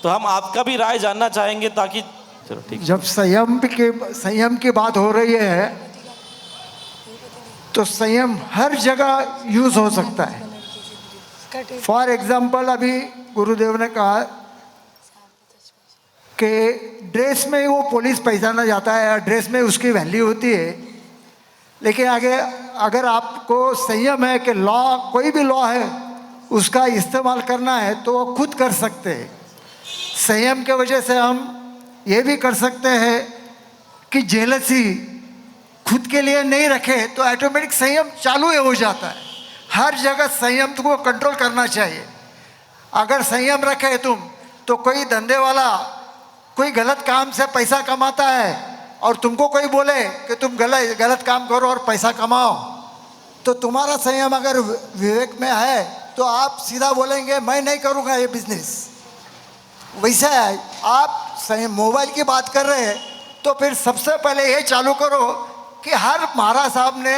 तो हम आपका भी राय जानना चाहेंगे ताकि चलो ठीक। जब संयम की बात हो रही है तो संयम हर जगह यूज हो सकता है। फॉर एग्जाम्पल अभी गुरुदेव ने कहा कि ड्रेस में वो पुलिस पहचाना जाता है, ड्रेस में उसकी वैल्यू होती है, लेकिन आगे अगर आपको संयम है कि लॉ, कोई भी लॉ है उसका इस्तेमाल करना है तो वो खुद कर सकते हैं। संयम के वजह से हम ये भी कर सकते हैं कि जेलसी खुद के लिए नहीं रखे तो ऑटोमेटिक संयम चालू हो जाता है। हर जगह संयम को कंट्रोल करना चाहिए। अगर संयम रखे तुम तो कोई धंधे वाला कोई गलत काम से पैसा कमाता है और तुमको कोई बोले कि तुम गलत काम करो और पैसा कमाओ, तो तुम्हारा संयम अगर विवेक में है तो आप सीधा बोलेंगे मैं नहीं करूँगा ये बिजनेस। वैसा है, आप मोबाइल की बात कर रहे हैं तो फिर सबसे पहले ये चालू करो कि हर महाराज साहब ने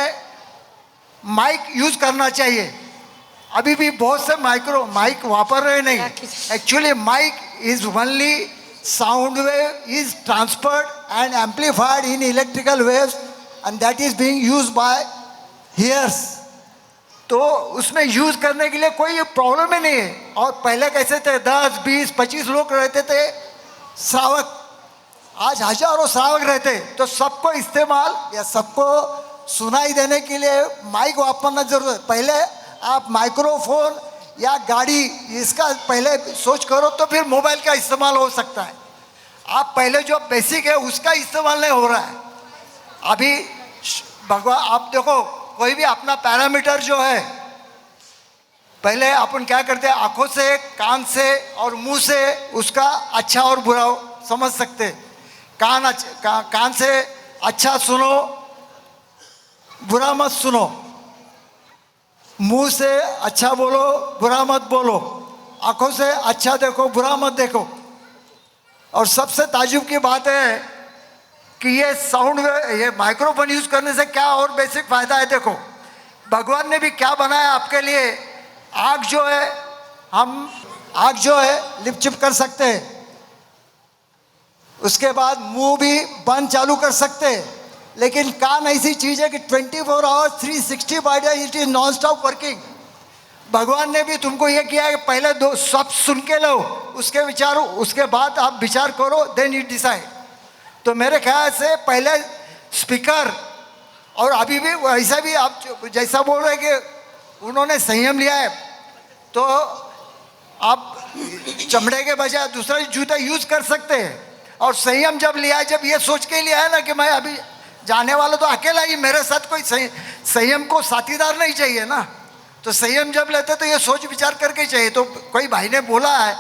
माइक यूज करना चाहिए। अभी भी बहुत से माइक वापर रहे नहीं। Actually mic is only sound wave is transferred and amplified in electrical waves and that is being used by ears। तो उसमें यूज करने के लिए कोई प्रॉब्लम ही नहीं है। और पहले कैसे थे 10, 20, 25 लोग रहते थे श्रावक, आज हजारों श्रावक रहते, तो सबको इस्तेमाल या सबको सुनाई देने के लिए माइक वापरना जरूर है। पहले आप माइक्रोफोन या गाड़ी इसका पहले सोच करो तो फिर मोबाइल का इस्तेमाल हो सकता है। आप पहले जो बेसिक है उसका इस्तेमाल नहीं हो रहा है। अभी भगवान आप देखो कोई भी अपना पैरामीटर जो है, पहले अपन क्या करते हैं आंखों से, कान से और मुंह से उसका अच्छा और बुरा समझ सकते। कान से अच्छा सुनो, बुरा मत सुनो। मुंह से अच्छा बोलो, बुरा मत बोलो। आंखों से अच्छा देखो, बुरा मत देखो। और सबसे ताजुब की बात है कि ये साउंड, ये माइक्रोफोन यूज करने से क्या और बेसिक फायदा है। देखो भगवान ने भी क्या बनाया आपके लिए। आँख जो है, हम आँख जो है लिप चिप कर सकते हैं, उसके बाद मुंह भी बंद चालू कर सकते हैं। लेकिन कान ऐसी चीज है कि 24 hours 365 days it is non stop working. भगवान ने भी तुमको ये किया है कि पहले दो सब सुन के लो, उसके विचारो, उसके बाद आप विचार करो, देन यू डिसाइड। तो मेरे ख्याल से पहले स्पीकर, और अभी भी वैसा भी आप जैसा बोल रहे कि उन्होंने संयम लिया है, तो आप चमड़े के बजाय दूसरा जूता यूज कर सकते हैं। और संयम जब लिया है, जब ये सोच के लिया है ना कि मैं अभी जाने वाला तो अकेला ही, मेरे साथ कोई संयम को साथीदार नहीं चाहिए ना। तो संयम जब लेते तो ये सोच विचार करके चाहिए। तो कोई भाई ने बोला है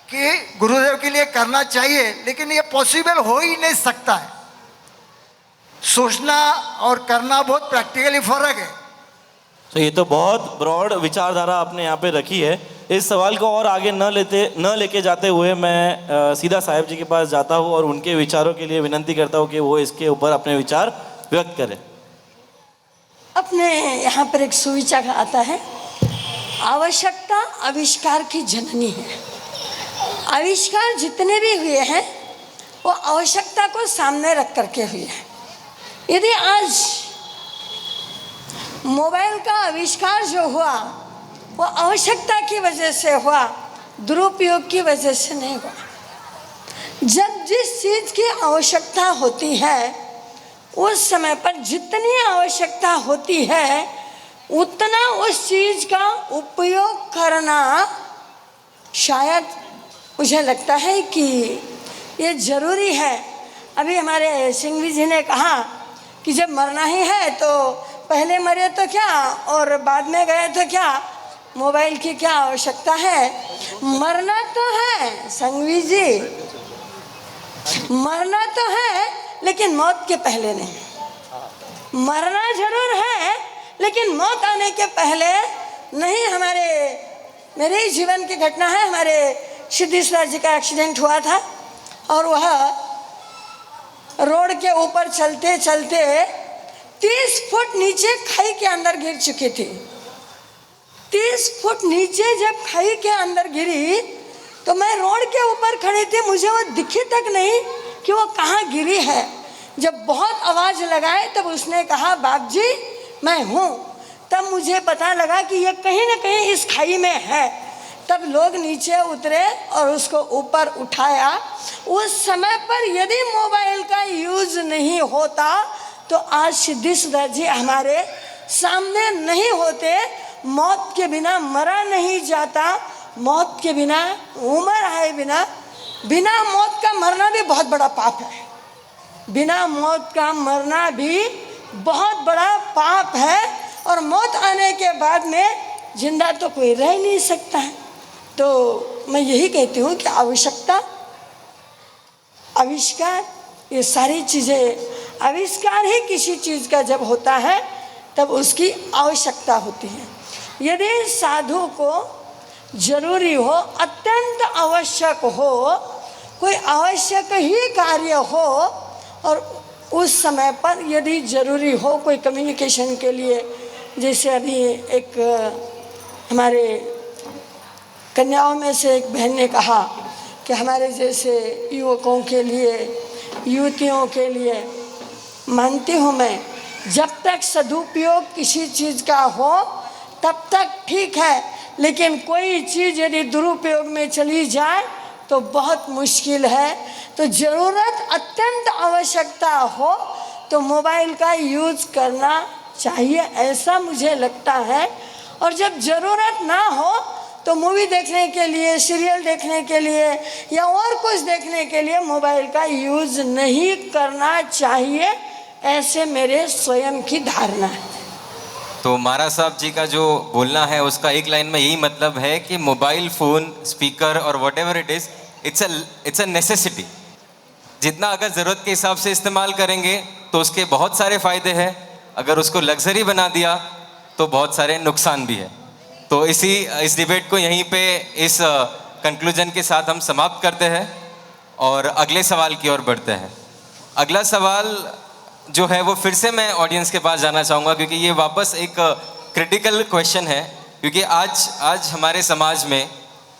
कि गुरुदेव के लिए करना चाहिए, लेकिन ये पॉसिबल हो ही नहीं सकता है। सोचना और करना बहुत प्रैक्टिकली फर्क है। तो ये तो बहुत ब्रॉड विचारधारा आपने यहाँ पे रखी है। इस सवाल को और आगे न लेके जाते हुए मैं सीधा साहिब जी के पास जाता हूँ और उनके विचारों के लिए विनंती करता हूँ कि वो इसके ऊपर अपने विचार व्यक्त करें। अपने यहाँ पर एक सुविचार आता है, आवश्यकता आविष्कार की जननी है। आविष्कार जितने भी हुए हैं वो आवश्यकता को सामने रख करके हुए हैं। यदि आज मोबाइल का आविष्कार जो हुआ वो आवश्यकता की वजह से हुआ, दुरुपयोग की वजह से नहीं हुआ। जब जिस चीज़ की आवश्यकता होती है उस समय पर जितनी आवश्यकता होती है उतना उस चीज़ का उपयोग करना, शायद मुझे लगता है कि ये ज़रूरी है। अभी हमारे सिंघवी जी ने कहा कि जब मरना ही है तो पहले मरे तो क्या और बाद में गए तो क्या, मोबाइल की क्या आवश्यकता है। मरना तो है संघवी जी, मरना तो है लेकिन मौत के पहले नहीं। मरना जरूर है लेकिन मौत आने के पहले नहीं। मेरे जीवन की घटना है, हमारे सिद्धेश्वर जी का एक्सीडेंट हुआ था और वह रोड के ऊपर चलते चलते 30 फुट नीचे खाई के अंदर गिर चुकी थी। 30 फुट नीचे जब खाई के अंदर गिरी तो मैं रोड के ऊपर खड़ी थी, मुझे वो दिखी तक नहीं कि वो कहाँ गिरी है। जब बहुत आवाज़ लगाए तब उसने कहा बाप जी मैं हूँ। तब मुझे पता लगा कि ये कहीं ना कहीं इस खाई में है। तब लोग नीचे उतरे और उसको ऊपर उठाया। उस समय पर यदि मोबाइल का यूज़ नहीं होता तो आज सिद्धि सुधा जी हमारे सामने नहीं होते। मौत के बिना मरा नहीं जाता, मौत के बिना उम्र आए बिना, बिना मौत का मरना भी बहुत बड़ा पाप है। बिना मौत का मरना भी बहुत बड़ा पाप है। और मौत आने के बाद में जिंदा तो कोई रह नहीं सकता है। तो मैं यही कहती हूँ कि आवश्यकता, आविष्कार, ये सारी चीज़ें, आविष्कार ही किसी चीज़ का जब होता है तब उसकी आवश्यकता होती है। यदि साधु को जरूरी हो, अत्यंत आवश्यक हो, कोई आवश्यक ही कार्य हो और उस समय पर यदि ज़रूरी हो कोई कम्युनिकेशन के लिए, जैसे अभी एक हमारे कन्याओं में से एक बहन ने कहा कि हमारे जैसे युवकों के लिए, युवतियों के लिए, मानती हूँ मैं, जब तक सदुपयोग किसी चीज़ का हो तब तक ठीक है, लेकिन कोई चीज़ यदि दुरुपयोग में चली जाए तो बहुत मुश्किल है। तो ज़रूरत, अत्यंत आवश्यकता हो तो मोबाइल का यूज़ करना चाहिए, ऐसा मुझे लगता है। और जब ज़रूरत ना हो तो मूवी देखने के लिए, सीरियल देखने के लिए या और कुछ देखने के लिए मोबाइल का यूज़ नहीं करना चाहिए, ऐसे मेरे स्वयं की धारणा है। तो महाराज साहब जी का जो बोलना है उसका एक लाइन में यही मतलब है कि मोबाइल फ़ोन, स्पीकर और what ever it is, it's a necessity. जितना अगर ज़रूरत के हिसाब से इस्तेमाल करेंगे तो उसके बहुत सारे फ़ायदे हैं, अगर उसको लग्जरी बना दिया तो बहुत सारे नुकसान भी है। तो इस डिबेट को यहीं पे इस कंक्लूजन के साथ हम समाप्त करते हैं और अगले सवाल की ओर बढ़ते हैं। अगला सवाल जो है वो फिर से मैं ऑडियंस के पास जाना चाहूँगा, क्योंकि ये वापस एक क्रिटिकल क्वेश्चन है। क्योंकि आज हमारे समाज में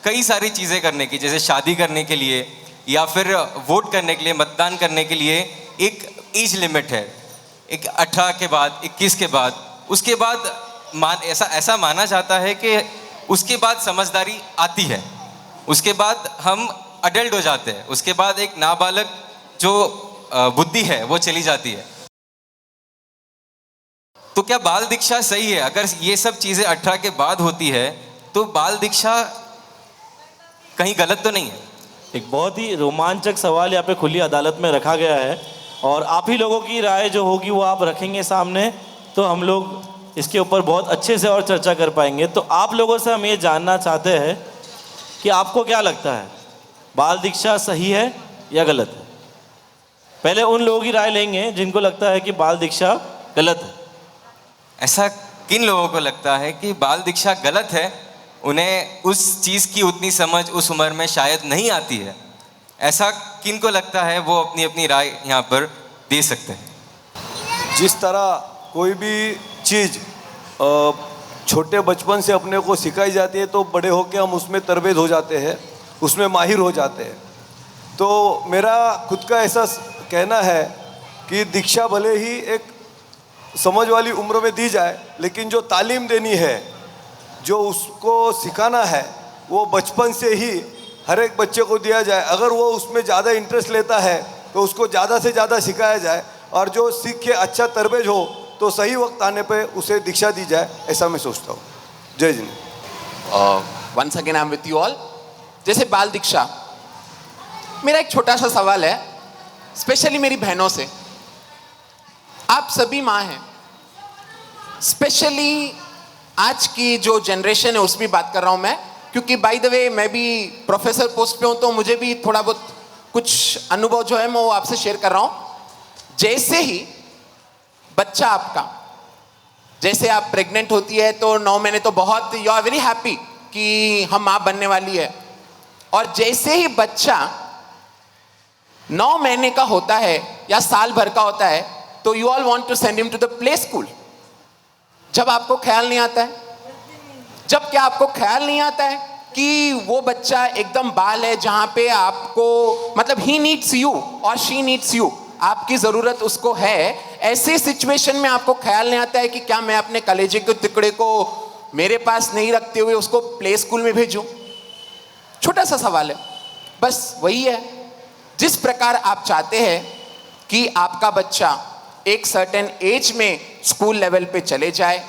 कई सारी चीज़ें करने की, जैसे शादी करने के लिए या फिर वोट करने के लिए, मतदान करने के लिए एक एज लिमिट है, एक 18 के बाद, 21 के बाद, उसके बाद ऐसा माना जाता है कि उसके बाद समझदारी आती है, उसके बाद हम अडल्ट हो जाते हैं, उसके बाद एक नाबालग जो बुद्धि है वो चली जाती है। तो क्या बाल दीक्षा सही है? अगर ये सब चीज़ें 18 के बाद होती है तो बाल दीक्षा कहीं गलत तो नहीं है? एक बहुत ही रोमांचक सवाल यहाँ पे खुली अदालत में रखा गया है और आप ही लोगों की राय जो होगी वो आप रखेंगे सामने, तो हम लोग इसके ऊपर बहुत अच्छे से और चर्चा कर पाएंगे। तो आप लोगों से हम ये जानना चाहते हैं कि आपको क्या लगता है, बाल दीक्षा सही है या गलत है? पहले उन लोगों की राय लेंगे जिनको लगता है कि बाल दीक्षा गलत है। ऐसा किन लोगों को लगता है कि बाल दीक्षा गलत है? उन्हें उस चीज़ की उतनी समझ उस उम्र में शायद नहीं आती है। ऐसा किन को लगता है वो अपनी अपनी राय यहाँ पर दे सकते हैं। जिस तरह कोई भी चीज़ छोटे बचपन से अपने को सिखाई जाती है तो बड़े होकर हम उसमें तरबेज हो जाते हैं, उसमें माहिर हो जाते हैं। तो मेरा खुद का ऐसा कहना है कि दीक्षा भले ही एक समझ वाली उम्र में दी जाए, लेकिन जो तालीम देनी है, जो उसको सिखाना है, वो बचपन से ही हर एक बच्चे को दिया जाए। अगर वो उसमें ज़्यादा इंटरेस्ट लेता है तो उसको ज़्यादा से ज़्यादा सिखाया जाए, और जो सीख के अच्छा तरबेज हो तो सही वक्त आने पे उसे दीक्षा दी जाए, ऐसा मैं सोचता हूँ। Jai ji. Once again I am with you all. जैसे बाल दीक्षा, मेरा एक छोटा सा सवाल है स्पेशली मेरी बहनों से। आप सभी माँ हैं, स्पेशली आज की जो जनरेशन है उसमें बात कर रहा हूँ मैं, क्योंकि बाय द वे मैं भी प्रोफेसर पोस्ट पे हूँ तो मुझे भी थोड़ा बहुत कुछ अनुभव जो है मैं वो आपसे शेयर कर रहा हूँ। जैसे ही बच्चा आपका, जैसे आप प्रेग्नेंट होती है तो 9 महीने तो बहुत यू आर वेरी हैप्पी कि हम माँ बनने वाली है, और जैसे ही बच्चा 9 महीने का होता है या साल भर का होता है तो you all want to send him to the play school. जब आपको ख्याल नहीं आता है, जब क्या आपको ख्याल नहीं आता है कि वो बच्चा एकदम बाल है जहाँ पे आपको मतलब ही नीड्स यू और शी नीड्स यू, आपकी ज़रूरत उसको है, ऐसे सिचुएशन में आपको ख्याल नहीं आता है कि क्या मैं अपने कलेजे के टुकड़े को मेरे पास नहीं रखते हुए उसको प्ले स्कूल में भेजूं? छोटा सा सवाल है, बस वही है। जिस प्रकार आप चाहते हैं कि आपका बच्चा एक सर्टेन एज में स्कूल लेवल पे चले जाए,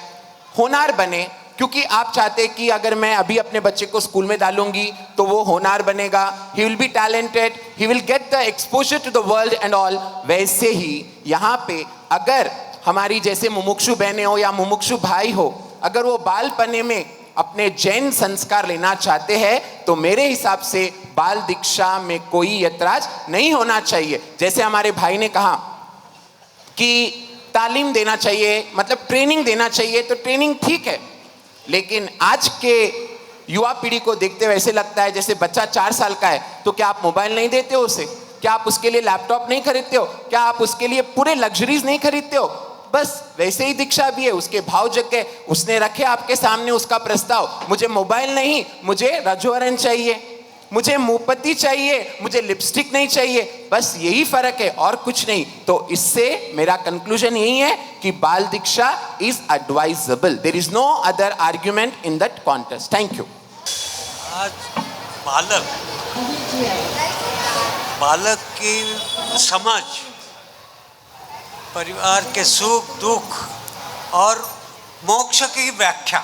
होनहार बने, क्योंकि आप चाहते हैं कि अगर मैं अभी अपने बच्चे को स्कूल में डालूंगी तो वो होनहार बनेगा, he will be talented, he will get the exposure to the world and all. वैसे ही यहाँ पे अगर हमारी जैसे मुमुक्षु बहनें हो या मुमुक्षु भाई हो, अगर वो बालपने में अपने जैन संस्कार लेना चाहते हैं तो मेरे हिसाब से बाल दीक्षा में कोई ऐतराज नहीं होना चाहिए। जैसे हमारे भाई ने कहा कि तालीम देना चाहिए, मतलब ट्रेनिंग देना चाहिए, तो ट्रेनिंग ठीक है, लेकिन आज के युवा पीढ़ी को देखते हुए ऐसे लगता है जैसे बच्चा 4 साल का है तो क्या आप मोबाइल नहीं देते हो उसे? क्या आप उसके लिए लैपटॉप नहीं खरीदते हो? क्या आप उसके लिए पूरे लग्जरीज नहीं खरीदते हो? बस वैसे ही दीक्षा भी है, उसके भाव जगह उसने रखे आपके सामने उसका प्रस्ताव, मुझे मोबाइल नहीं, मुझे रजोवरण चाहिए, मुझे मुंहपत्ती चाहिए, मुझे लिपस्टिक नहीं चाहिए, बस यही फर्क है और कुछ नहीं। तो इससे मेरा कंक्लूजन यही है कि बाल दीक्षा is advisable, there is no other argument in that contest. Thank you. आज बालक की समझ, परिवार के सुख दुख और मोक्ष की व्याख्या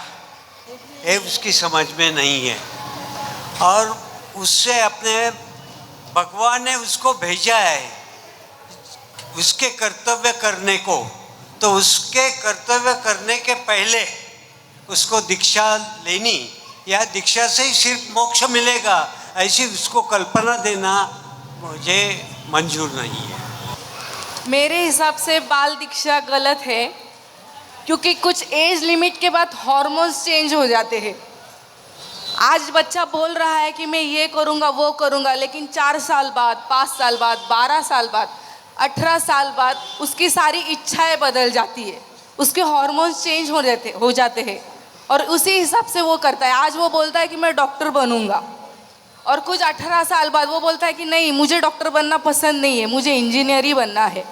ये उसकी समझ में नहीं है, और उससे अपने भगवान ने उसको भेजा है उसके कर्तव्य करने को, तो उसके कर्तव्य करने के पहले उसको दीक्षा लेनी या दीक्षा से ही सिर्फ मोक्ष मिलेगा, ऐसी उसको कल्पना देना मुझे मंजूर नहीं है। मेरे हिसाब से बाल दीक्षा गलत है, क्योंकि कुछ एज लिमिट के बाद हार्मोन्स चेंज हो जाते हैं। आज बच्चा बोल रहा है कि मैं ये करूँगा वो करूँगा, लेकिन 4 साल बाद, 5 साल बाद, 12 साल बाद, 18 साल बाद उसकी सारी इच्छाएं बदल जाती है, उसके हार्मोन्स चेंज हो जाते हैं और उसी हिसाब से वो करता है। आज वो बोलता है कि मैं डॉक्टर बनूँगा, और कुछ 18 साल बाद वो बोलता है कि नहीं, मुझे डॉक्टर बनना पसंद नहीं है, मुझे इंजीनियर ही बनना है।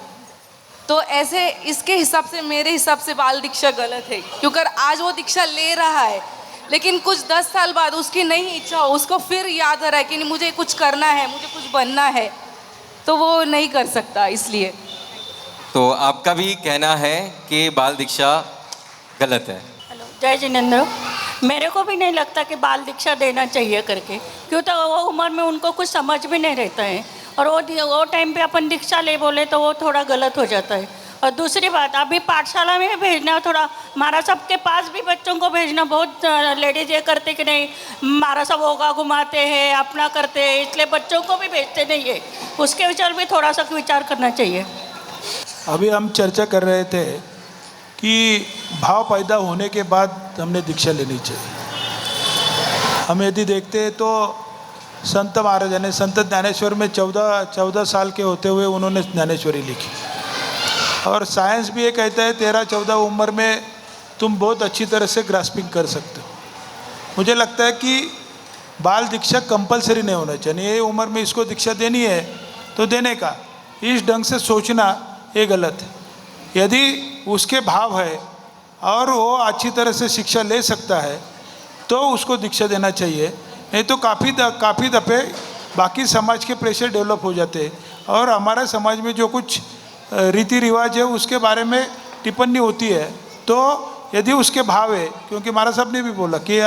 तो ऐसे इसके हिसाब से, मेरे हिसाब से बाल दीक्षा गलत है, क्योंकि आज वो दीक्षा ले रहा है लेकिन कुछ 10 साल बाद उसकी नई इच्छा हो, उसको फिर याद आ रहा है कि मुझे कुछ करना है, मुझे कुछ बनना है, तो वो नहीं कर सकता। इसलिए तो आपका भी कहना है कि बाल दीक्षा गलत है? हेलो, जय जिनेंद्र। मेरे को भी नहीं लगता कि बाल दीक्षा देना चाहिए करके, क्यों तो वो उम्र में उनको कुछ समझ भी नहीं रहता है, और वो टाइम पे अपन दीक्षा ले बोले तो वो थोड़ा गलत हो जाता है। और दूसरी बात, अभी पाठशाला में भेजना थोड़ा, महाराज साहब के पास भी बच्चों को भेजना, बहुत लेडीज ये करते कि नहीं महाराज साहब होगा घुमाते हैं, अपना करते हैं, इसलिए बच्चों को भी भेजते नहीं है। उसके विचार भी थोड़ा सा विचार करना चाहिए। अभी हम चर्चा कर रहे थे कि भाव पैदा होने के बाद हमने दीक्षा लेनी चाहिए। हम यदि देखते हैं तो संत महाराज ने, संत ज्ञानेश्वर में 14 साल के होते हुए उन्होंने ज्ञानेश्वरी लिखी, और साइंस भी ये कहता है 13-14 उम्र में तुम बहुत अच्छी तरह से ग्रास्पिंग कर सकते हो। मुझे लगता है कि बाल दीक्षा कंपलसरी नहीं होना चाहिए, ये उम्र में इसको दीक्षा देनी है तो देने का, इस ढंग से सोचना ये गलत है। यदि उसके भाव है और वो अच्छी तरह से शिक्षा ले सकता है तो उसको दीक्षा देना चाहिए, नहीं तो काफ़ी दफ़े बाकी समाज के प्रेशर डेवलप हो जाते हैं, और हमारे समाज में जो कुछ रीति रिवाज है उसके बारे में टिप्पणी होती है। तो यदि उसके भाव है, क्योंकि महाराज साहब ने भी बोला कि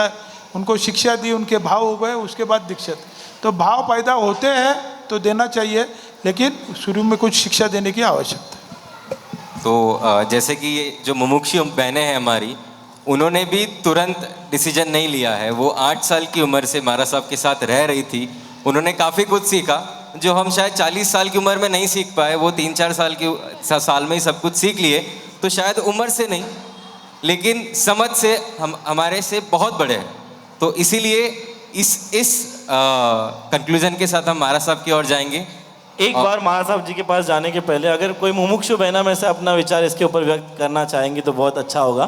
उनको शिक्षा दी, उनके भाव हो गए, उसके बाद दीक्षित, तो भाव पैदा होते हैं तो देना चाहिए, लेकिन शुरू में कुछ शिक्षा देने की आवश्यकता है। तो जैसे कि ये जो मुमुक्षु बहनें हैं हमारी, उन्होंने भी तुरंत डिसीजन नहीं लिया है। वो 8 साल की उम्र से महाराज साहब के साथ रह रही थी, उन्होंने काफ़ी कुछ सीखा जो हम शायद 40 साल की उम्र में नहीं सीख पाए। वो 3-4 साल में ही सब कुछ सीख लिए, तो शायद उम्र से नहीं लेकिन समझ से हम हमारे से बहुत बड़े हैं। तो इसीलिए इस कंक्लूजन के साथ हम महाराज साहब की ओर जाएंगे। एक बार महाराज साहब जी के पास जाने के पहले अगर कोई मुमुक्षु बहना में से अपना विचार इसके ऊपर व्यक्त करना चाहेंगे तो बहुत अच्छा होगा,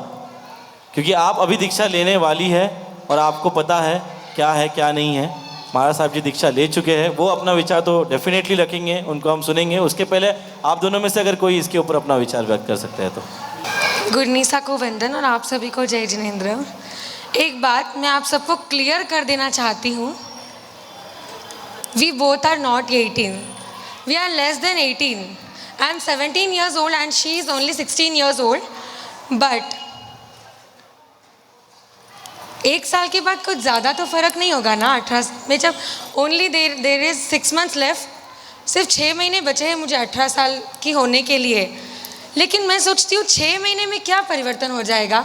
क्योंकि आप अभी दीक्षा लेने वाली है और आपको पता है क्या है क्या नहीं है। महाराज साहब जी दीक्षा ले चुके हैं, वो अपना विचार तो डेफिनेटली रखेंगे, उनको हम सुनेंगे। उसके पहले आप दोनों में से अगर कोई इसके ऊपर अपना विचार व्यक्त कर सकते हैं तो। गुरनीसा को वंदन और आप सभी को जय जिनेंद्र। एक बात मैं आप सबको क्लियर कर देना चाहती हूँ, we both are not 18, we are less than 18। I am 17 years old and she is only 16 years old, but 1 साल के बाद कुछ ज़्यादा तो फ़र्क नहीं होगा ना 18 में, जब only there is 6 months left, सिर्फ 6 महीने बचे हैं मुझे 18 साल की होने के लिए। लेकिन मैं सोचती हूँ 6 महीने में क्या परिवर्तन हो जाएगा?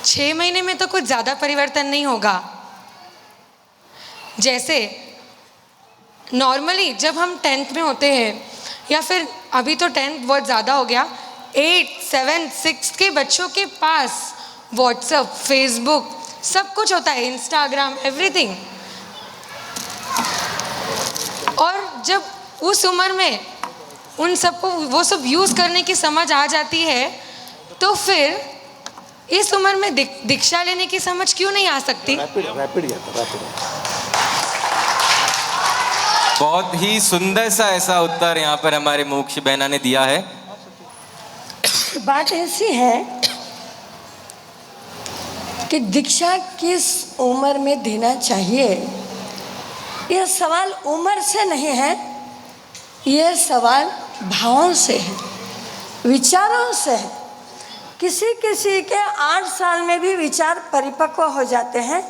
6 महीने में तो कुछ ज़्यादा परिवर्तन नहीं होगा। जैसे नॉर्मली जब हम 10th में होते हैं, या फिर अभी तो 10th बहुत ज़्यादा हो गया, 8, 7, 6 के बच्चों के पास व्हाट्सएप, फेसबुक सब कुछ होता है, इंस्टाग्राम, एवरीथिंग। और जब उस उम्र में उन सबको वो सब यूज़ करने की समझ आ जाती है, तो फिर इस उम्र में दीक्षा लेने की समझ क्यों नहीं आ सकती? बहुत ही सुंदर सा ऐसा उत्तर यहाँ पर हमारे मोक्ष बहना ने दिया है। बात ऐसी है कि दीक्षा किस उम्र में देना चाहिए, यह सवाल उम्र से नहीं है, यह सवाल भावों से है, विचारों से है। किसी किसी के 8 साल में भी विचार परिपक्व हो जाते हैं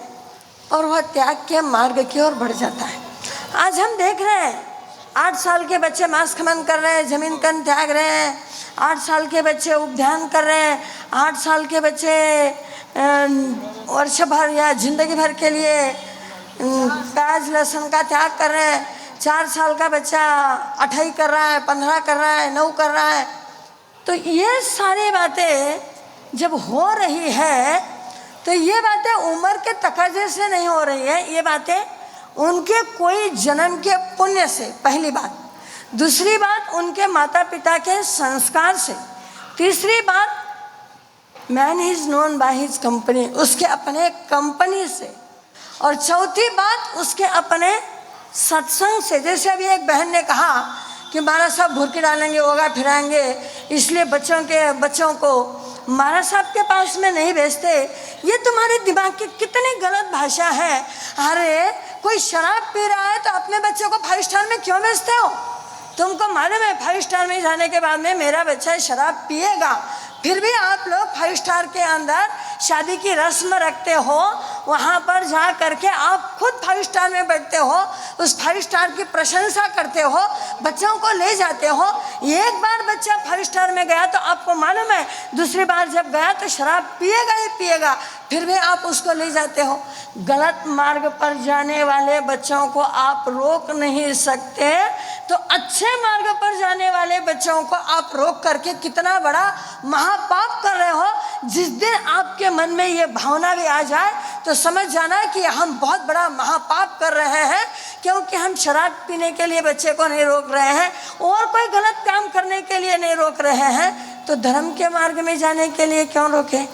और वह त्याग के मार्ग की ओर बढ़ जाता है। आज हम देख रहे हैं 8 साल के बच्चे मांस खमन कर रहे हैं, जमीन कन त्याग रहे हैं, 8 साल के बच्चे उपध्यान कर रहे हैं, 8 साल के बच्चे वर्ष भर या जिंदगी भर के लिए प्याज लहसुन का त्याग कर रहे हैं, 4 साल का बच्चा 8 कर रहा है, 15 कर रहा है, 9 कर रहा है। तो ये सारी बातें जब हो रही है तो ये बातें उम्र के तकाजे से नहीं हो रही है, ये बातें उनके कोई जन्म के पुण्य से, पहली बात। दूसरी बात उनके माता पिता के संस्कार से। तीसरी बात man is known by his company, उसके अपने कंपनी से। और चौथी बात उसके अपने सत्संग से। जैसे अभी एक बहन ने कहा कि महाराज साहब भुरकी डालेंगे, होगा फिराएंगे, इसलिए बच्चों को महाराज साहब के पास में नहीं भेजते। ये तुम्हारे दिमाग की कितनी गलत भाषा है। अरे कोई शराब पी रहा है तो अपने बच्चों को 5 स्टार में क्यों भेजते हो? तुमको मालूम है 5 स्टार में जाने के बाद में मेरा बच्चा शराब पिएगा, फिर भी आप लोग 5 स्टार के अंदर शादी की रस्म रखते हो, वहाँ पर जा करके आप खुद 5 स्टार में बैठते हो, उस 5 स्टार की प्रशंसा करते हो, बच्चों को ले जाते हो। एक बार बच्चा 5 स्टार में गया तो आपको मालूम है दूसरी बार जब गया तो शराब पिएगा ही पिएगा, फिर भी आप उसको ले जाते हो। गलत मार्ग पर जाने वाले बच्चों को आप रोक नहीं सकते, तो अच्छे मार्ग पर जाने वाले बच्चों को आप रोक करके कितना बड़ा महापाप कर रहे हो। जिस दिन आपके मन में ये भावना भी आ जाए तो समझ जाना कि हम बहुत बड़ा महापाप कर रहे हैं, क्योंकि हम शराब पीने के लिए बच्चे को नहीं रोक रहे हैं और कोई गलत काम करने के लिए नहीं रोक रहे हैं, तो धर्म के मार्ग में जाने के लिए क्यों रोकें?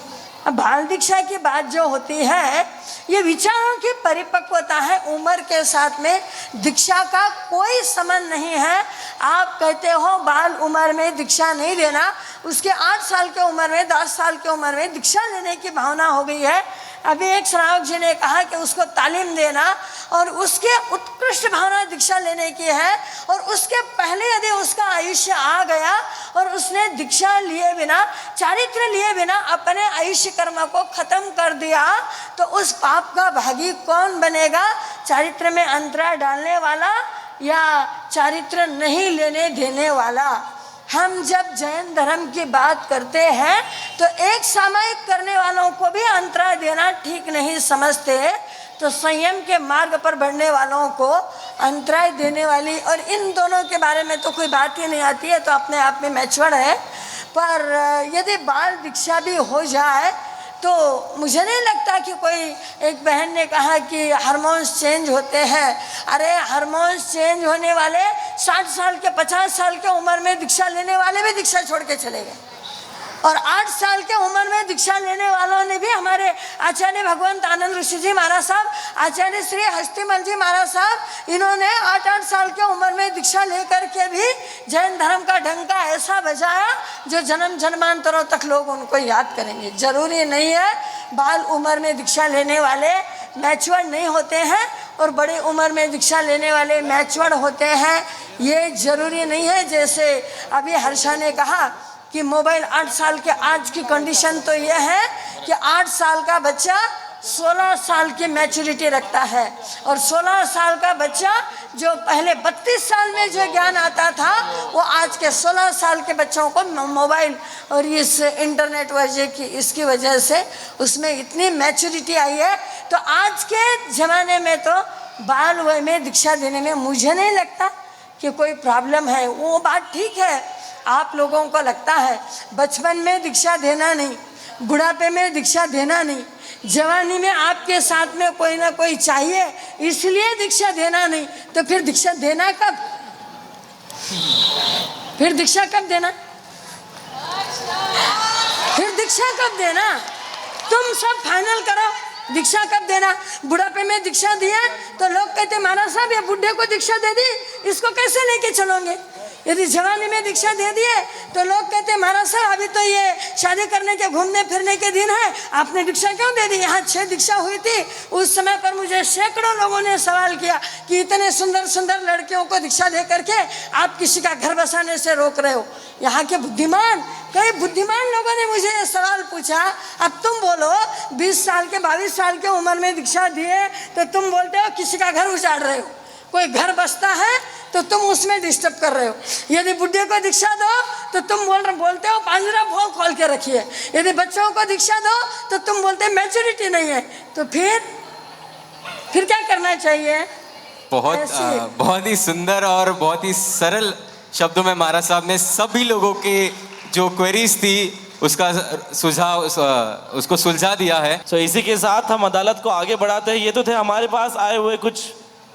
अब बाल दीक्षा की बात जो होती है, ये विचारों की परिपक्वता है। उम्र के साथ में दीक्षा का कोई संबंध नहीं है। आप कहते हो बाल उम्र में दीक्षा नहीं देना, उसके 8 साल के उम्र में, 10 साल के उम्र में दीक्षा लेने की भावना हो गई है। अभी एक श्रावक जी ने कहा कि उसको तालीम देना और उसके उत्कृष्ट भावना दीक्षा लेने की है, और उसके पहले यदि उसका आयुष्य आ गया और उसने दीक्षा लिए बिना, चारित्र लिए बिना अपने आयुष्य कर्म को खत्म कर दिया, तो उस पाप का भागी कौन बनेगा? चारित्र में अंतराय डालने वाला या चारित्र नहीं लेने देने वाला? हम जब जैन धर्म की बात करते हैं तो एक सामायिक करने वालों को भी अंतराय देना ठीक नहीं समझते, तो संयम के मार्ग पर बढ़ने वालों को अंतराय देने वाली, और इन दोनों के बारे में तो कोई बात ही नहीं आती है, तो अपने आप में मैच्योर है। पर यदि बाल दीक्षा भी हो जाए तो मुझे नहीं लगता कि कोई, एक बहन ने कहा कि हार्मोन्स चेंज होते हैं। अरे हार्मोन्स चेंज होने वाले 60 साल के 50 साल के उम्र में दीक्षा लेने वाले भी दीक्षा छोड़ के चले गए। और 8 साल के उम्र में दीक्षा लेने वालों ने भी हमारे आचार्य भगवंत आनंद ऋषि जी महाराज साहब, आचार्य श्री हस्तिमल जी महाराज साहब, इन्होंने 8-8 साल के उम्र में दीक्षा लेकर के भी जैन धर्म का डंका ऐसा बजाया जो जन्म जन्मांतरों तक लोग उनको याद करेंगे। जरूरी नहीं है बाल उम्र में दीक्षा लेने वाले मैच्योर नहीं होते हैं और बड़ी उम्र में दीक्षा लेने वाले मैच्योर होते हैं, ये जरूरी नहीं है। जैसे अभी हर्षा ने कहा कि मोबाइल 8 साल के, आज की कंडीशन तो ये है कि 8 साल का बच्चा 16 साल की मैच्योरिटी रखता है और 16 साल का बच्चा जो पहले 32 साल में जो ज्ञान आता था वो आज के 16 साल के बच्चों को मोबाइल और इस इंटरनेट वजह की इसकी वजह से उसमें इतनी मैच्योरिटी आई है। तो आज के ज़माने में तो बाल वय में दीक्षा देने में मुझे नहीं लगता कि कोई प्रॉब्लम है। वो बात ठीक है, आप लोगों को लगता है बचपन में दीक्षा देना नहीं, बुढ़ापे में दीक्षा देना नहीं, जवानी में आपके साथ में कोई ना कोई चाहिए इसलिए दीक्षा देना नहीं, तो फिर दीक्षा देना कब? फिर दीक्षा कब देना? फिर दीक्षा कब देना? तुम सब फाइनल करो, दीक्षा कब देना? बुढ़ापे में दीक्षा दिया तो लोग कहते महाराज साहब ये बुढ़े को दीक्षा दे दी, इसको कैसे लेके चलोगे? यदि जवानी में दीक्षा दे दिए तो लोग कहते महाराज साहब अभी तो ये शादी करने के घूमने फिरने के दिन है, आपने दीक्षा क्यों दे दी? यहाँ 6 दीक्षा हुई थी। उस समय पर मुझे सैकड़ों लोगों ने सवाल किया कि इतने सुंदर सुंदर लड़कियों को दीक्षा दे करके आप किसी का घर बसाने से रोक रहे हो। यहाँ के बुद्धिमान, कई बुद्धिमान लोगों ने मुझे सवाल पूछा, अब तुम बोलो 20 साल के 22 साल के उम्र में दीक्षा दिए तो तुम बोलते हो किसी का घर उजाड़ रहे हो, कोई घर बसता है तो तुम उसमें डिस्टर्ब कर रहे हो। यदि बुढ़े को दीक्षा दो तो तुम बोलते हो पांजरा खोल के रखिए। यदि बच्चों को दीक्षा दो तो तुम बोलते मैच्योरिटी नहीं है। तो फिर क्या करना चाहिए? बहुत ही सुंदर और बहुत ही सरल शब्दों में महाराज साहब ने सभी लोगों के जो क्वेरीज थी उसका सुझाव उसको सुलझा दिया है। तो इसी के साथ हम अदालत को आगे बढ़ाते हैं। ये तो थे हमारे पास आए हुए कुछ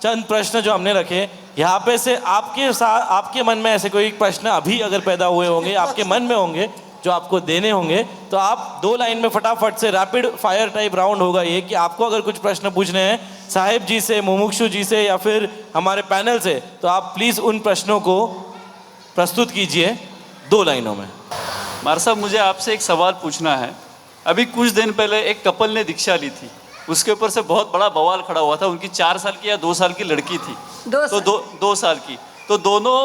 चंद प्रश्न जो हमने रखे। यहाँ पे से आपके मन में ऐसे कोई प्रश्न अभी अगर पैदा हुए होंगे, आपके मन में होंगे जो आपको देने होंगे, तो आप 2 लाइन में फटाफट से रैपिड फायर टाइप राउंड होगा ये कि आपको अगर कुछ प्रश्न पूछने हैं साहिब जी से, मुमुक्षु जी से या फिर हमारे पैनल से, तो आप प्लीज़ उन प्रश्नों को प्रस्तुत कीजिए 2 लाइनों में। मार साहब मुझे आपसे एक सवाल पूछना है। अभी कुछ दिन पहले एक कपल ने दीक्षा ली थी, उसके ऊपर से बहुत बड़ा बवाल खड़ा हुआ था। उनकी 4 साल की या 2 साल की लड़की थी, 2 साल की, तो दोनों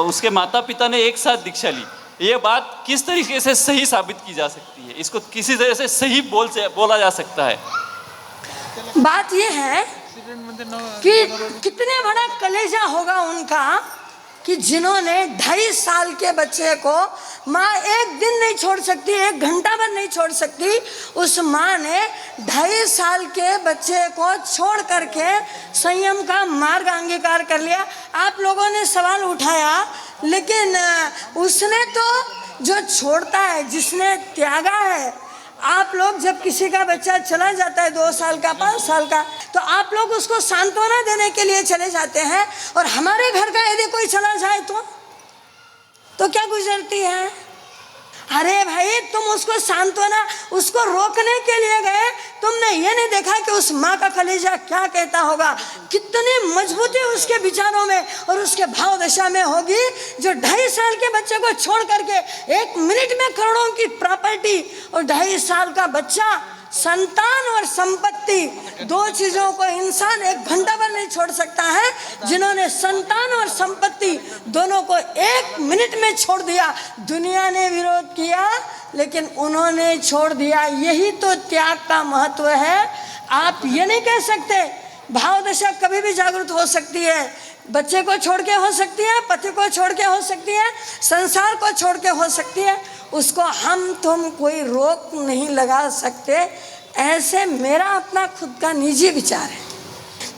उसके माता पिता ने एक साथ दीक्षा ली। ये बात किस तरीके से सही साबित की जा सकती है? इसको किसी तरह से सही बोला जा सकता है? बात ये है कि कितने बड़ा कलेजा होगा उनका कि जिन्होंने 2.5 साल के बच्चे को माँ एक दिन नहीं छोड़ सकती, 1 घंटा भर नहीं छोड़ सकती, उस माँ ने 2.5 साल के बच्चे को छोड़ करके संयम का मार्ग अंगीकार कर लिया। आप लोगों ने सवाल उठाया, लेकिन उसने तो जो छोड़ता है, जिसने त्यागा है, आप लोग जब किसी का बच्चा चला जाता है 2 साल का 5 साल का, तो आप लोग उसको सांत्वना देने के लिए चले जाते हैं, और हमारे घर का यदि कोई चला जाए तो क्या गुजरती है? अरे भाई, तुम उसको सांत्वना, उसको रोकने के लिए गए, तुमने ये नहीं देखा कि उस माँ का कलेजा क्या कहता होगा, कितनी मजबूती उसके विचारों में और उसके भाव दशा में होगी, जो 2.5 साल के बच्चे को छोड़ करके 1 मिनट में करोड़ों की प्रॉपर्टी, और 2.5 साल का बच्चा, संतान और संपत्ति, 2 चीज़ों को इंसान 1 घंटा भर नहीं छोड़ सकता है। जिन्होंने संतान और संपत्ति दोनों को 1 मिनट में छोड़ दिया, दुनिया ने विरोध किया लेकिन उन्होंने छोड़ दिया। यही तो त्याग का महत्व है। आप ये नहीं कह सकते, भाव दशा कभी भी जागृत हो सकती है, बच्चे को छोड़ के हो सकती है, पति को छोड़ के हो सकती है, संसार को छोड़ के हो सकती है, उसको हम तुम कोई रोक नहीं लगा सकते। ऐसे मेरा अपना खुद का निजी विचार है।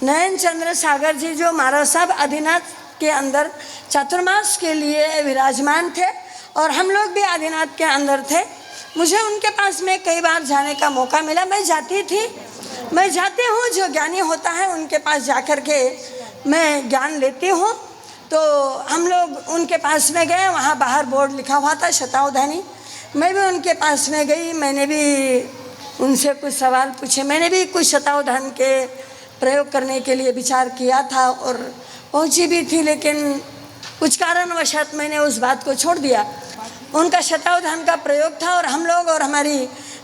नयन चंद्र सागर जी जो महाराज साहब आदिनाथ के अंदर चातुर्मास के लिए विराजमान थे, और हम लोग भी आदिनाथ के अंदर थे। मुझे उनके पास में कई बार जाने का मौका मिला, मैं जाती हूँ। जो ज्ञानी होता है उनके पास जाकर के मैं ज्ञान लेती हूँ। तो हम लोग उनके पास में गए, वहाँ बाहर बोर्ड लिखा हुआ था शतावधानी। मैं भी उनके पास में गई, मैंने भी उनसे कुछ सवाल पूछे, मैंने भी कुछ शतावधान के प्रयोग करने के लिए विचार किया था और पहुंची भी थी, लेकिन कुछ कारणवशात मैंने उस बात को छोड़ दिया। उनका शतावधान का प्रयोग था और हम लोग और हमारी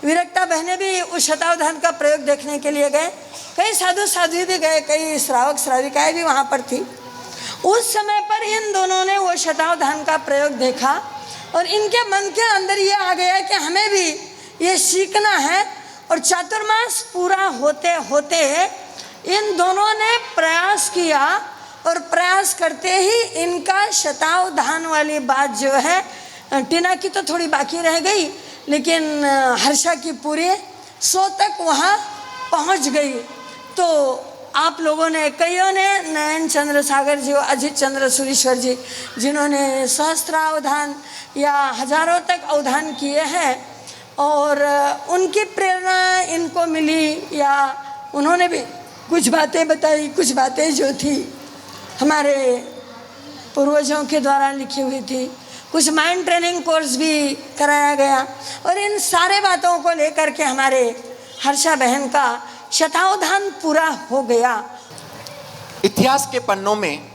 विरक्ता बहनें भी उस शतावधान का प्रयोग देखने के लिए गए। कई साधु साध्वी भी गए, कई श्रावक श्राविकाएँ भी वहाँ पर थी। उस समय पर इन दोनों ने वो शतावधान का प्रयोग देखा और इनके मन के अंदर ये आ गया कि हमें भी ये सीखना है। और चातुर्मास पूरा होते होते इन दोनों ने प्रयास किया और प्रयास करते ही इनका शतावधान वाली बात जो है, टीना की तो थोड़ी बाकी रह गई, लेकिन हर्षा की पूरी 100 तक वहाँ पहुँच गई। तो आप लोगों ने, कईयों ने, नयन चंद्र सागर जी, अजित चंद्र सुरेश्वर जी, जिन्होंने सहस्त्रावधान या हजारों तक अवधान किए हैं और उनकी प्रेरणा इनको मिली या उन्होंने भी कुछ बातें बताई, कुछ बातें जो थी हमारे पूर्वजों के द्वारा लिखी हुई थी, कुछ माइंड ट्रेनिंग कोर्स भी कराया गया और इन सारे बातों को लेकर के हमारे हर्षा बहन का शतावधान पूरा हो गया। इतिहास के पन्नों में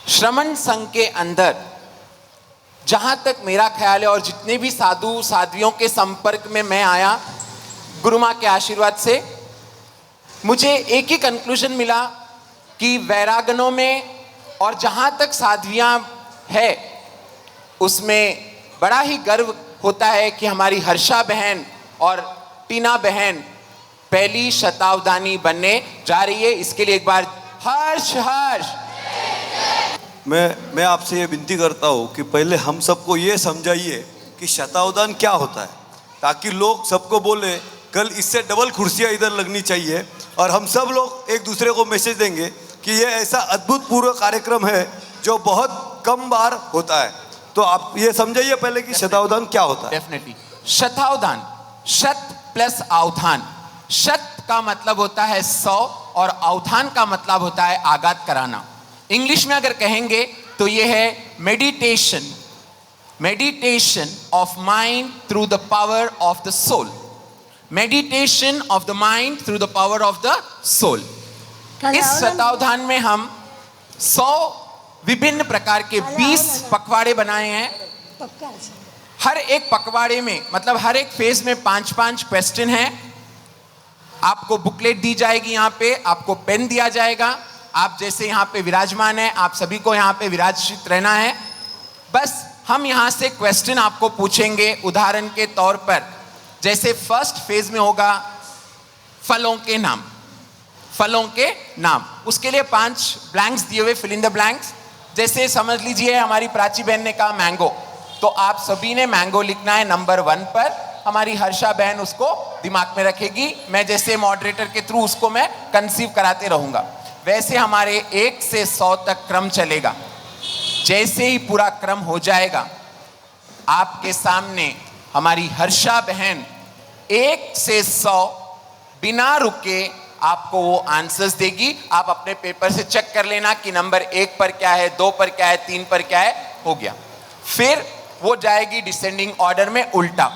श्रमण संघ के अंदर, जहां तक मेरा ख्याल है और जितने भी साधु साध्वियों के संपर्क में मैं आया गुरु माँ के आशीर्वाद से, मुझे एक ही कंक्लूजन मिला कि वैरागनों में और जहां तक साध्वियां है उसमें बड़ा ही गर्व होता है कि हमारी हर्षा बहन और टीना बहन पहली शतावधानी बनने जा रही है। इसके लिए एक बार हर्ष हर्ष। मैं आपसे ये विनती करता हूँ कि पहले हम सबको ये समझाइए कि शतावधान क्या होता है, ताकि लोग सबको बोले कल इससे डबल कुर्सियाँ इधर लगनी चाहिए और हम सब लोग एक दूसरे को मैसेज देंगे कि ये ऐसा अद्भुत पूर्व कार्यक्रम है जो बहुत कम बार होता है। तो आप ये समझाइए पहले कि शतावधान क्या होता है। डेफिनेटली शतावधान, शत प्लस अवधान। शत का मतलब होता है 100 और अवधान का मतलब होता है आगात कराना। इंग्लिश में अगर कहेंगे तो ये है meditation, meditation of mind through the power of the soul, meditation of the mind through the power of the soul. इस शतावधान में हम 100 विभिन्न प्रकार के 20 पखवाड़े बनाए हैं। हर एक पखवाड़े में, मतलब हर एक फेज में 5-5 क्वेश्चन हैं। आपको बुकलेट दी जाएगी, यहाँ पे आपको पेन दिया जाएगा। आप जैसे यहाँ पे विराजमान है, आप सभी को यहाँ पे विराजित रहना है। बस हम यहाँ से क्वेश्चन आपको पूछेंगे। उदाहरण के तौर पर जैसे फर्स्ट फेज में होगा फलों के नाम, फलों के नाम, उसके लिए 5 ब्लैंक्स दिए हुए, फिल इन द ब्लैंक्स। जैसे समझ लीजिए हमारी प्राची बहन ने कहा मैंगो, तो आप सभी ने मैंगो लिखना है नंबर 1 पर। हमारी हर्षा बहन उसको दिमाग में रखेगी, मैं जैसे मॉडरेटर के थ्रू उसको मैं कंसीव कराते रहूंगा। वैसे हमारे 1 से 100 तक क्रम चलेगा। जैसे ही पूरा क्रम हो जाएगा, आपके सामने हमारी हर्षा बहन 1 से 100 बिना रुके आपको वो आंसर्स देगी। आप अपने पेपर से चेक कर लेना कि नंबर 1 पर क्या है, 2 पर क्या है, 3 पर क्या है, हो गया। फिर वो जाएगी डिसेंडिंग ऑर्डर में, उल्टा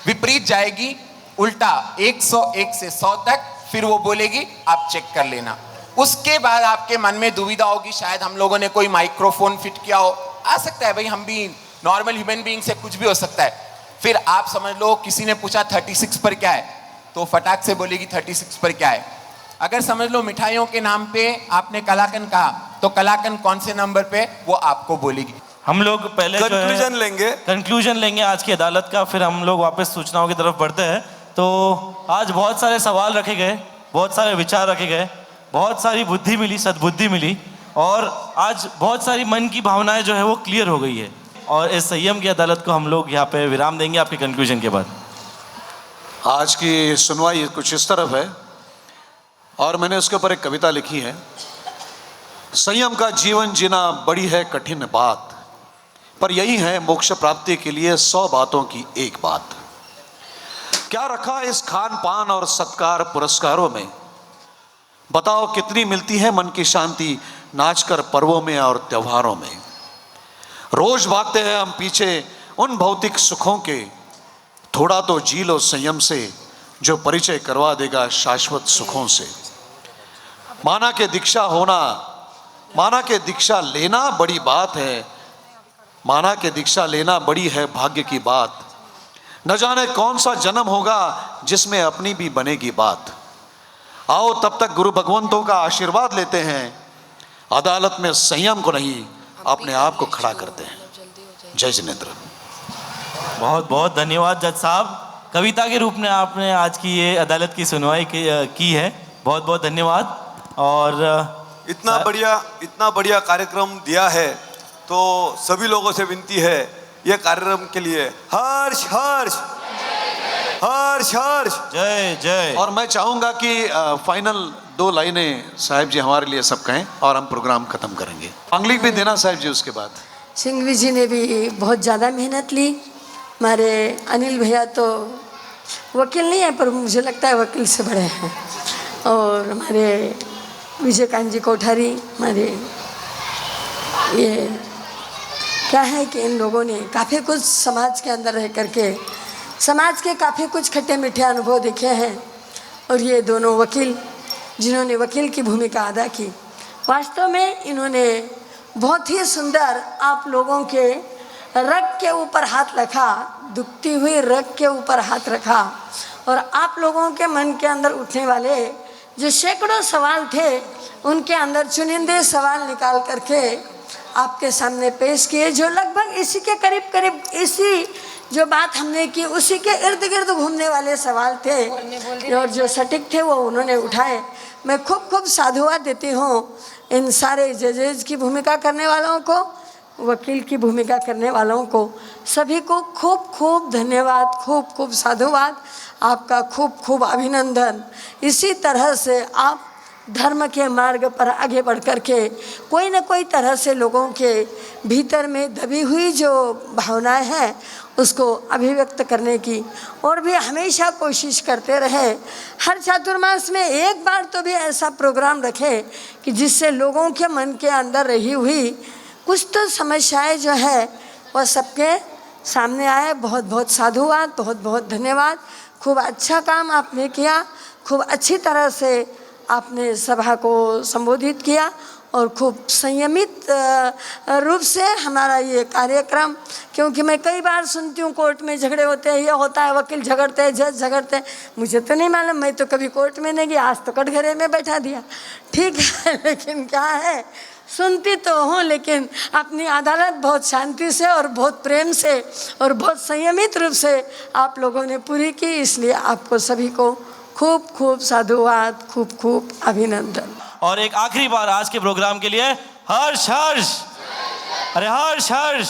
विपरीत जाएगी, उल्टा 101 से 100 तक। फिर वो बोलेगी आप चेक कर लेना। उसके बाद आपके मन में दुविधा होगी, शायद हम लोगों ने कोई माइक्रोफोन फिट किया हो, आ सकता है भाई, हम भी नॉर्मल ह्यूमन बीइंग से कुछ भी हो सकता है। फिर आप समझ लो किसी ने पूछा 36 पर क्या है, तो फटाक से बोलेगी 36 पर क्या है। अगर समझ लो मिठाइयों के नाम पे आपने कलाकंद कहा, तो कलाकंद कौन से नंबर पे, वो आपको बोलेगी। हम लोग पहले कंक्लूजन लेंगे आज की अदालत का, फिर हम लोग वापस सूचनाओं की तरफ बढ़ते हैं। तो आज बहुत सारे सवाल रखे गए, बहुत सारे विचार रखे गए, बहुत सारी बुद्धि मिली, सद्बुद्धि मिली, और आज बहुत सारी मन की भावनाएं जो है वो क्लियर हो गई है। और इस संयम की अदालत को हम लोग यहाँ पे विराम देंगे आपके कंक्लूजन के बाद। आज की सुनवाई कुछ इस तरफ है और मैंने उसके ऊपर एक कविता लिखी है। संयम का जीवन जीना बड़ी है कठिन बात, पर यही है मोक्ष प्राप्ति के लिए 100 बातों की एक बात। क्या रखा इस खान पान और सत्कार पुरस्कारों में, बताओ कितनी मिलती है मन की शांति नाचकर पर्वों में और त्योहारों में। रोज भागते हैं हम पीछे उन भौतिक सुखों के थोड़ा तो जी लो संयम से, जो परिचय करवा देगा शाश्वत सुखों से। माना के दीक्षा होना, माना के दीक्षा लेना बड़ी बात है, माना के दीक्षा लेना बड़ी है भाग्य की बात। न जाने कौन सा जन्म होगा जिसमें अपनी भी बनेगी बात। आओ तब तक गुरु भगवंतों का आशीर्वाद लेते हैं, अदालत में संयम को नहीं अपने आप को खड़ा करते हैं। जय जिनेंद्र। बहुत बहुत धन्यवाद जज साहब, कविता के रूप में आपने आज की ये अदालत की सुनवाई की है। बहुत बहुत धन्यवाद। और इतना बढ़िया कार्यक्रम दिया है, तो सभी लोगों से विनती है ये कार्यक्रम के लिए हर्ष हर्ष हर्ष हर्ष, जय जय। और मैं चाहूंगा कि फाइनल 2 लाइनें साहिब जी हमारे लिए सब कहें और हम प्रोग्राम खत्म करेंगे। मांगलिक भी देना साहिब जी उसके बाद। सिंघवी जी ने भी बहुत ज़्यादा मेहनत ली। हमारे अनिल भैया तो वकील नहीं है पर मुझे लगता है वकील से बड़े हैं। और हमारे विजयकांत जी कोठारी, हमारे ये क्या है कि इन लोगों ने काफ़ी कुछ समाज के अंदर रह करके समाज के काफ़ी कुछ खट्टे मीठे अनुभव देखे हैं। और ये दोनों वकील जिन्होंने वकील की भूमिका अदा की, वास्तव में इन्होंने बहुत ही सुंदर आप लोगों के रग के ऊपर हाथ रखा, दुखती हुई रग के ऊपर हाथ रखा और आप लोगों के मन के अंदर उठने वाले जो सैकड़ों सवाल थे उनके अंदर चुनिंदे सवाल निकाल करके आपके सामने पेश किए, जो लगभग इसी के करीब करीब इसी जो बात हमने की उसी के इर्द गिर्द घूमने वाले सवाल थे और जो सटीक थे वो उन्होंने उठाए। मैं खूब खूब साधुवाद देती हूँ इन सारे जजेज की भूमिका करने वालों को, वकील की भूमिका करने वालों को, सभी को खूब खूब धन्यवाद, खूब खूब साधुवाद, आपका खूब खूब अभिनंदन। इसी तरह से आप धर्म के मार्ग पर आगे बढ़ कर के कोई न कोई तरह से लोगों के भीतर में दबी हुई जो भावनाएं हैं उसको अभिव्यक्त करने की और भी हमेशा कोशिश करते रहे। हर चातुर्मास में एक बार तो भी ऐसा प्रोग्राम रखें कि जिससे लोगों के मन के अंदर रही हुई कुछ तो समस्याएं जो है वह सबके सामने आए। बहुत बहुत साधुवाद, बहुत बहुत धन्यवाद। खूब अच्छा काम आपने किया, खूब अच्छी तरह से आपने सभा को संबोधित किया और खूब संयमित रूप से हमारा ये कार्यक्रम, क्योंकि मैं कई बार सुनती हूँ कोर्ट में झगड़े होते हैं, ये होता है, वकील झगड़ते हैं, जज झगड़ते हैं। मुझे तो नहीं मालूम, मैं तो कभी कोर्ट में नहीं गई, आज तो कटघरे में बैठा दिया, ठीक है। लेकिन क्या है, सुनती तो हूँ लेकिन अपनी अदालत बहुत शांति से और बहुत प्रेम से और बहुत संयमित रूप से आप लोगों ने पूरी की, इसलिए आपको सभी को खूब खूब साधुवाद, खूब खूब अभिनंदन। और एक आखिरी बार आज के प्रोग्राम के लिए हर्ष हर्ष, अरे हर्ष हर्ष।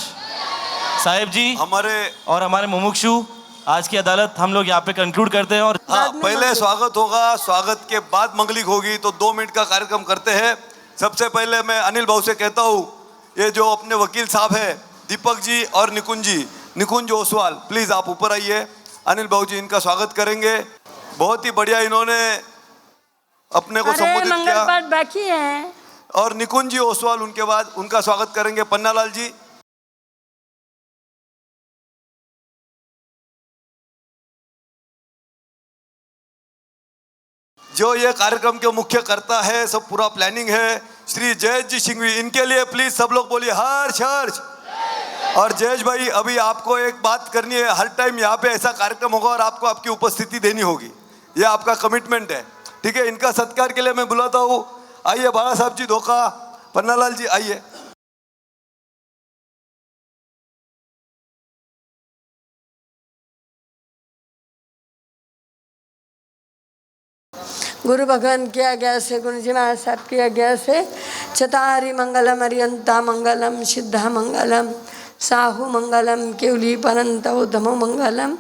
साहिब जी हमारे मुमुक्षु, आज की अदालत हम लोग यहाँ पे कंक्लूड करते हैं। और हाँ, पहले स्वागत होगा, स्वागत के बाद मंगलिक होगी, तो 2 मिनट का कार्यक्रम करते हैं। सबसे पहले मैं अनिल भाऊ से कहता हूँ, ये जो अपने वकील साहब है दीपक जी और निकुंज ओसवाल, प्लीज आप ऊपर आइए। अनिल भाऊ जी इनका स्वागत करेंगे। बहुत ही बढ़िया इन्होंने अपने को संबोधित किया। पाठ बाकी है। और निकुंज जी ओसवाल उनके बाद उनका स्वागत करेंगे पन्नालाल जी। जो ये कार्यक्रम के मुख्य कर्ता है, सब पूरा प्लानिंग है, श्री जयेश जी सिंघवी, इनके लिए प्लीज सब लोग बोलिए हर्ष हर्ष। और जयेश भाई, अभी आपको एक बात करनी है, हर टाइम यहाँ पे ऐसा कार्यक्रम होगा और आपको आपकी उपस्थिति देनी होगी, ये आपका कमिटमेंट है, ठीक है। इनका सत्कार के लिए मैं बुलाता हूँ, आइए बाला साहब जी धोखा, पन्नालाल जी आइए। गुरु भगवान की आज्ञा से, गुरु जी महाराज साहब की आज्ञा से, चतारी मंगलम अरियंता मंगलम सिद्धा मंगलम साहु मंगलम केवली परंत उद्धमो मंगलम,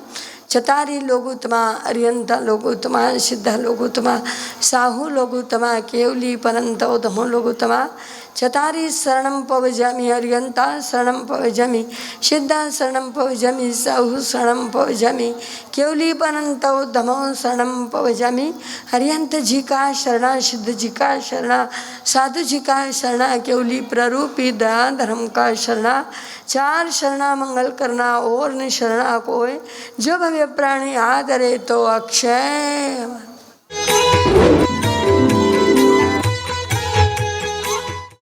चतारी लोगुतमा अरियंता लोगुतमा सिद्धा लोगुतमा साहु लोगुतमा केवली परंत उद्धमो लोगुतमा, चतारी शरणं पवजामि हरियंता शरणं पवजामि सिद्धा शरणं पवजामि साहु शरणं पवजामि केवली बनंतो धमो शरणं पवजामि हरियंत जी का शरणा सिद्ध जी का शरणा साधु जी का शरणा केवली प्ररूपी दया धर्म का शरणा चार शरणा मंगल करना और न शरणा कोय जो भव्य प्राणी आदरे तो अक्षय